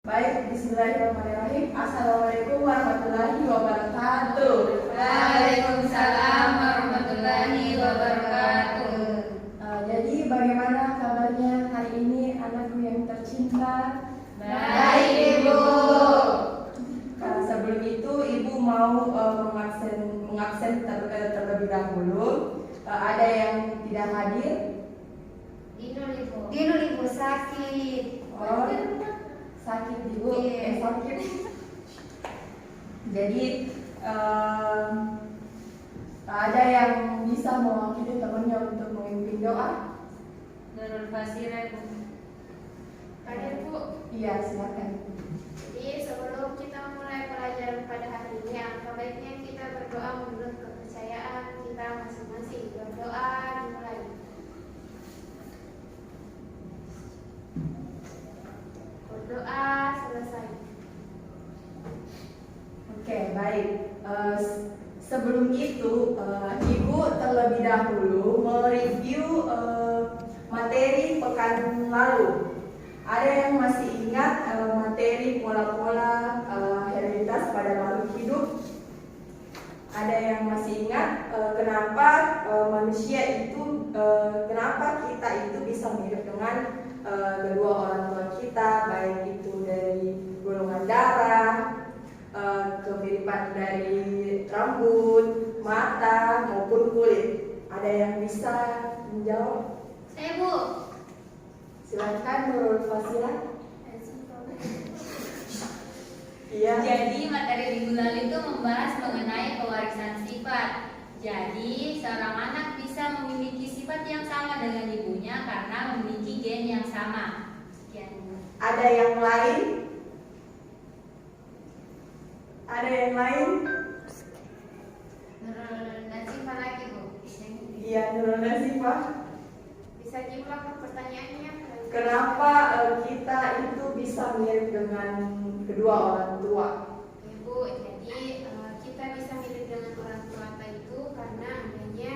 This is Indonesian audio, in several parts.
Baik, bismillahirrahmanirrahim. Assalamualaikum warahmatullahi wabarakatuh. Waalaikumsalam warahmatullahi wabarakatuh. Jadi bagaimana kabarnya hari ini anakku yang tercinta? Baik, Ibu. Sebelum itu Ibu mau mengaksen terlebih dahulu. Ada yang tidak hadir? Dinul Ibu sakit. Oh, sakit Ibu. Sakit. Jadi ada yang bisa mewakili temannya untuk memimpin doa? Nurul Fasira, Bu. Hadir, Bu. Iya, silakan. Jadi sebelum kita mulai pelajaran pada hari ini, alangkah baiknya kita berdoa menurut kepercayaan kita masing-masing. Berdoa dimulai. Berdoa selesai. Oke, baik. Sebelum itu, Ibu terlebih dahulu mereview materi pekan lalu. Ada yang masih ingat materi pola-pola hereditas pada makhluk hidup? Ada yang masih ingat kenapa manusia itu, kenapa kita itu bisa mirip dengan kedua orang tua kita, baik itu dari golongan darah, kemiripan dari rambut, mata maupun kulit. Ada yang bisa menjawab? Saya, Bu. Silakan Nurul Fasila. Iya. Jadi materi minggu lalu itu membahas mengenai pewarisan sifat. Jadi seorang anak bisa memiliki sifat yang sama dengan ibunya karena memiliki gen yang sama. Sekian, Bu. Ada yang lain? Ada yang lain? Nurul Nazifah lagi, Bu. Iya, Nurul Nazifah. Bisa diulang pertanyaannya? Kenapa kita itu bisa mirip dengan kedua orang tua? Ibu, jadi kita bisa mirip dengan orang tua kita itu karena adanya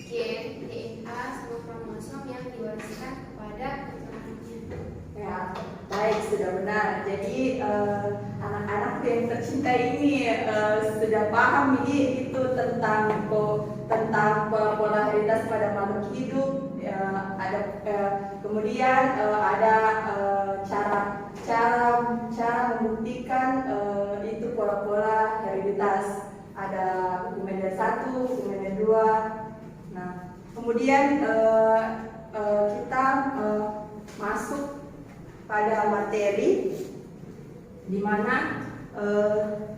gen, DNA, sama kromosom yang diwariskan kepada keturunannya. Ya, baik, sudah benar. Jadi anak-anak yang tercinta ini sudah paham ini itu tentang pola-pola hereditas pada makhluk hidup. Kemudian ada cara membuktikan itu pola-pola hereditas. Ada hukum Mendel 1, hukum Mendel 2. Nah, kemudian kita masuk pada materi di mana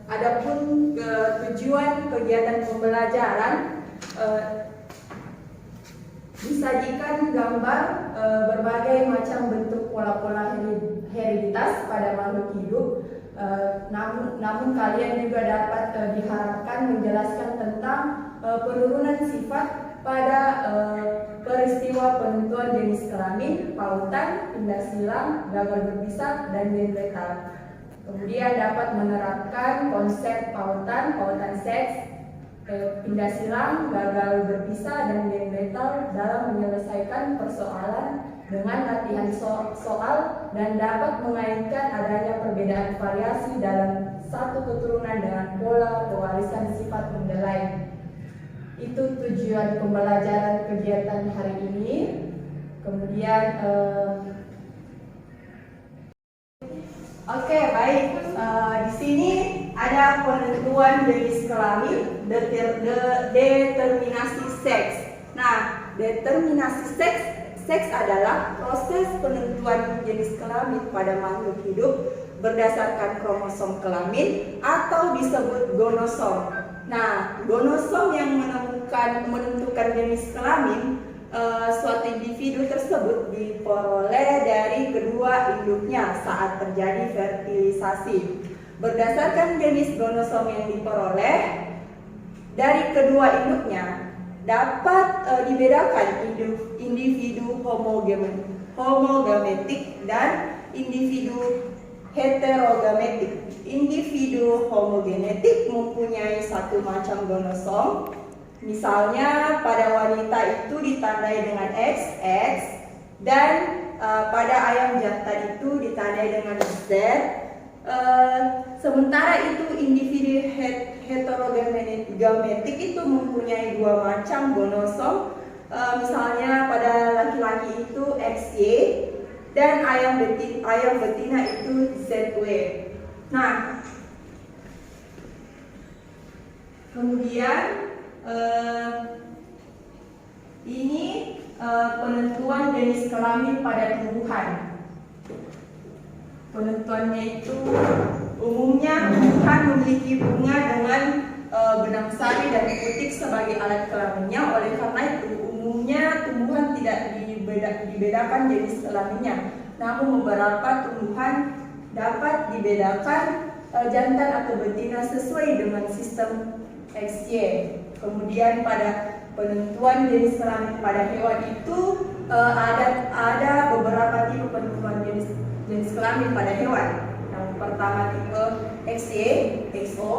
adapun tujuan kegiatan pembelajaran disajikan gambar berbagai macam bentuk pola-pola hereditas pada makhluk hidup. Namun kalian juga dapat diharapkan menjelaskan tentang penurunan sifat pada peristiwa penentuan jenis kelamin, pautan, pindah silang, gagal berpisah, dan gen letal. Kemudian dapat menerapkan konsep pautan seks, pindah silang, gagal berpisah, dan gen letal dalam menyelesaikan persoalan dengan latihan soal dan dapat mengaitkan adanya perbedaan variasi dalam satu keturunan dengan pola pewarisan sifat mendelai. Itu tujuan pembelajaran kegiatan hari ini. Kemudian oke, baik. Di sini ada penentuan jenis kelamin, determinasi seks. Nah, determinasi seks adalah proses penentuan jenis kelamin pada makhluk hidup berdasarkan kromosom kelamin atau disebut gonosom. Nah, gonosom yang menentukan jenis kelamin suatu individu tersebut diperoleh dari kedua induknya saat terjadi fertilisasi. Berdasarkan jenis gonosom yang diperoleh dari kedua induknya dapat dibedakan individu homogametik dan individu heterogametik. Individu homogenetik mempunyai satu macam gonosom. Misalnya pada wanita itu ditandai dengan XX dan pada ayam jantan itu ditandai dengan Z. Sementara itu individu heterogametik itu mempunyai dua macam gonosom. Misalnya pada laki-laki itu XY dan ayam betina itu ZW. Nah, kemudian ini penentuan jenis kelamin pada tumbuhan. Penentuannya itu umumnya tumbuhan memiliki bunga dengan benang sari dan putik sebagai alat kelaminnya. Oleh karena itu umumnya tumbuhan tidak dibedakan jenis kelaminnya. Namun beberapa tumbuhan dapat dibedakan jantan atau betina sesuai dengan sistem XY. Kemudian pada penentuan jenis kelamin pada hewan itu ada beberapa tipe penentuan jenis kelamin pada hewan. Yang pertama tipe XY, XO,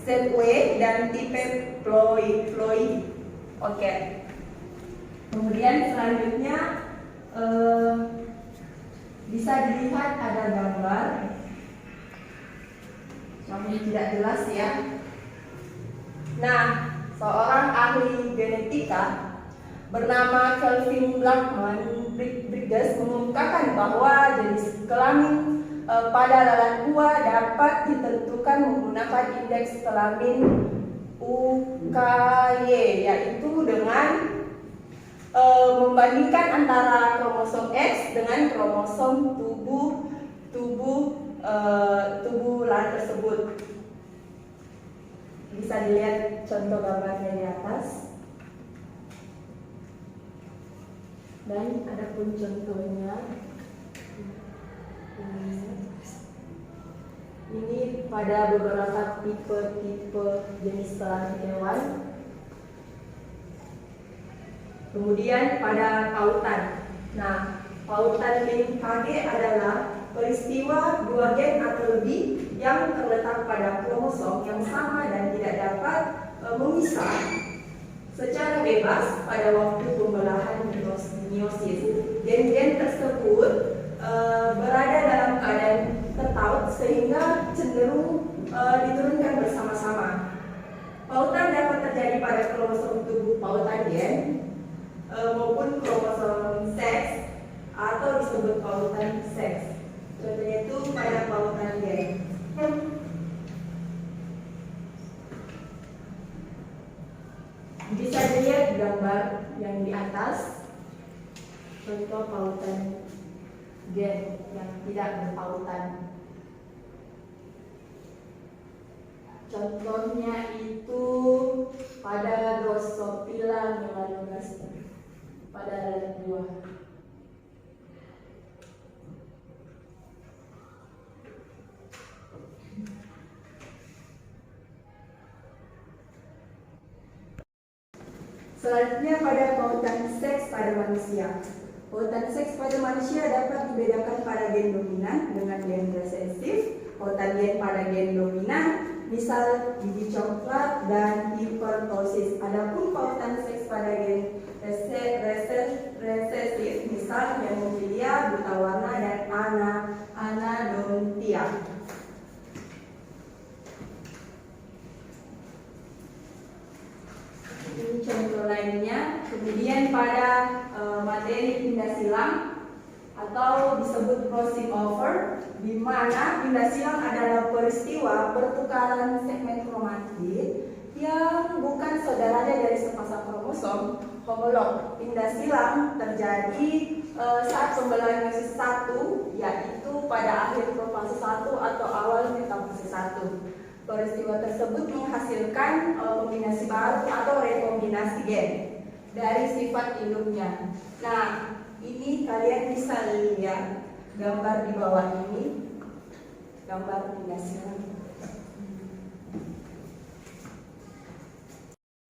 ZW dan tipe ploid. Oke. Kemudian selanjutnya bisa dilihat ada gambar, namun tidak jelas ya. Nah, seorang ahli genetika bernama Kelvin Blackman Briggs mengungkapkan bahwa jenis kelamin pada lalat buah dapat ditentukan menggunakan indeks kelamin UKY, yaitu dengan membandingkan antara kromosom X dengan kromosom tubuh lalat tersebut. Bisa dilihat contoh gambarnya di atas. Dan ada pun contohnya. Ini pada beberapa tipe jenis kelamin hewan. Kemudian pada pautan. Nah, pautan KG adalah peristiwa dua gen atau lebih yang terletak pada kromosom yang sama dan tidak dapat memisah secara bebas pada waktu pembelahan meiosis. Gen-gen tersebut berada dalam keadaan tertaut sehingga cenderung diturunkan bersama-sama. Pautan dapat terjadi pada kromosom tubuh pautan gen maupun kromosom seks atau disebut pautan seks. Contohnya itu pada pautan gen. Bisa dilihat gambar yang di atas, contoh pautan gen yang tidak berpautan. Contohnya itu pada Drosophila melanogaster pada lalat buah. Selanjutnya pada pautan seks pada manusia. Pautan seks pada manusia dapat dibedakan pada gen dominan dengan gen resesif. Pautan gen pada gen dominan, misal gigi coklat dan hipertosis. Adapun pautan seks pada gen resesif, misal hemofilia, buta warna dan anadontia. Ini contoh lainnya. Kemudian pada materi pindah silang atau disebut crossing over, di mana pindah silang adalah peristiwa pertukaran segmen kromatit yang bukan saudaranya dari sepasang kromosom homolog. Pindah silang terjadi saat pembelahan meiosis 1, yaitu pada akhir profase 1 atau awal metafase 1. Peristiwa tersebut menghasilkan kombinasi baru atau rekombinasi gen dari sifat induknya. Nah, ini kalian bisa lihat gambar di bawah ini, gambar pindah silang.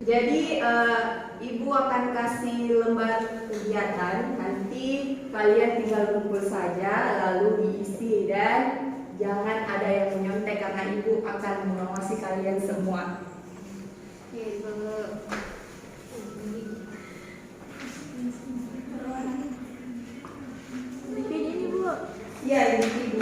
Jadi ibu akan kasih lembar kegiatan, nanti kalian tinggal kumpul saja lalu diisi dan jangan ada yang menyontek karena ibu akan mengawasi kalian semua. Iya, Ibu.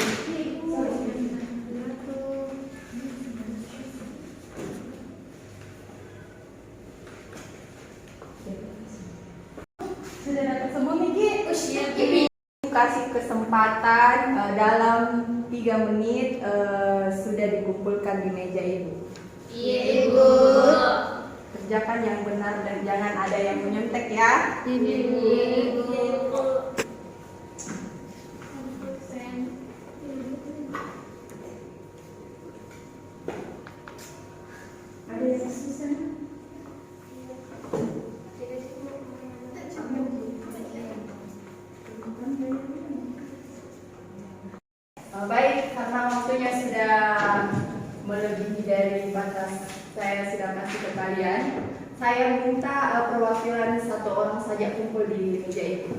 Sudah dapat semua, Miki? Usia Kasih kesempatan dalam 3 menit sudah dikumpulkan di meja Ibu. Iya, Ibu. Kerjakan yang benar dan jangan ada yang menyontek ya. Iya, Ibu. Ada yang susah? Baik, karena waktunya sudah melebihi dari batas saya sudah kasih ke kalian, saya minta perwakilan 1 orang saja kumpul di meja itu.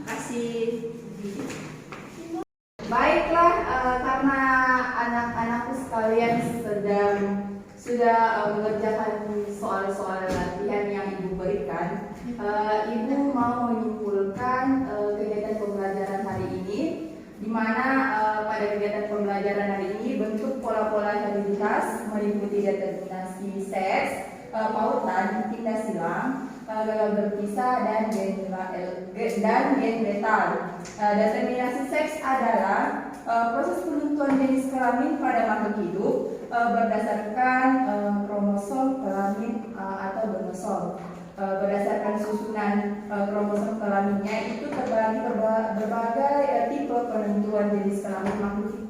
Kasih. Baiklah, karena anak-anakku sekalian sudah mengerjakan soal-soal latihan yang Ibu berikan, Ibu mau menyimpulkan kegiatan pembelajaran hari ini, di mana pada kegiatan pembelajaran hari ini bentuk pola-pola hereditas meliputi determinasi seks, pautan, tindak silang, gagal berpisah dan gen letal. Determinasi seks adalah proses penentuan jenis kelamin pada makhluk hidup berdasarkan kromosom kelamin atau donosom. Berdasarkan susunan kromosom kelaminnya itu terbagi berbagai tipe penentuan jenis kelamin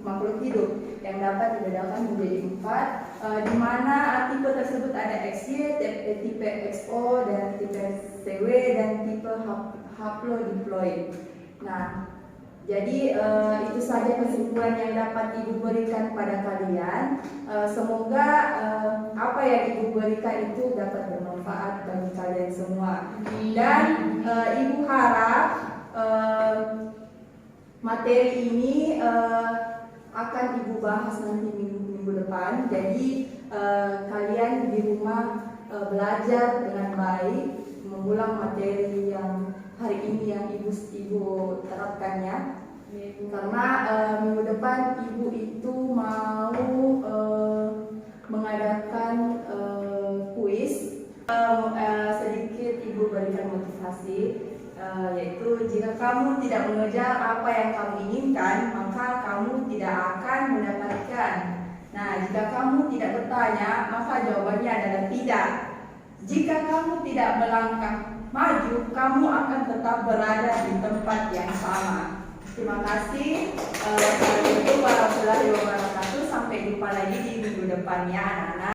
makhluk hidup yang dapat dibedakan menjadi 4, di mana tipe tersebut ada XY, tipe XO, dan tipe CW, dan tipe haplodiploid. Nah, jadi itu saja kesimpulan yang dapat Ibu berikan pada kalian. Semoga apa yang Ibu berikan itu dapat bermanfaat bagi kalian semua. Dan Ibu harap materi ini akan Ibu bahas nanti minggu depan. Jadi kalian di rumah belajar dengan baik, mengulang materi yang hari ini yang Ibu terapkannya. Karena minggu depan Ibu itu mau mengadakan kuis. Sedikit Ibu berikan motivasi, yaitu jika kamu tidak mengejar apa yang kamu inginkan, maka kamu tidak akan mendapatkan. Nah, jika kamu tidak bertanya, maka jawabannya adalah tidak. Jika kamu tidak melangkah maju, kamu akan tetap berada di tempat yang sama. Terima kasih. Wassalamualaikum warahmatullahi wabarakatuh. Sampai jumpa lagi di minggu depannya, anak-anak.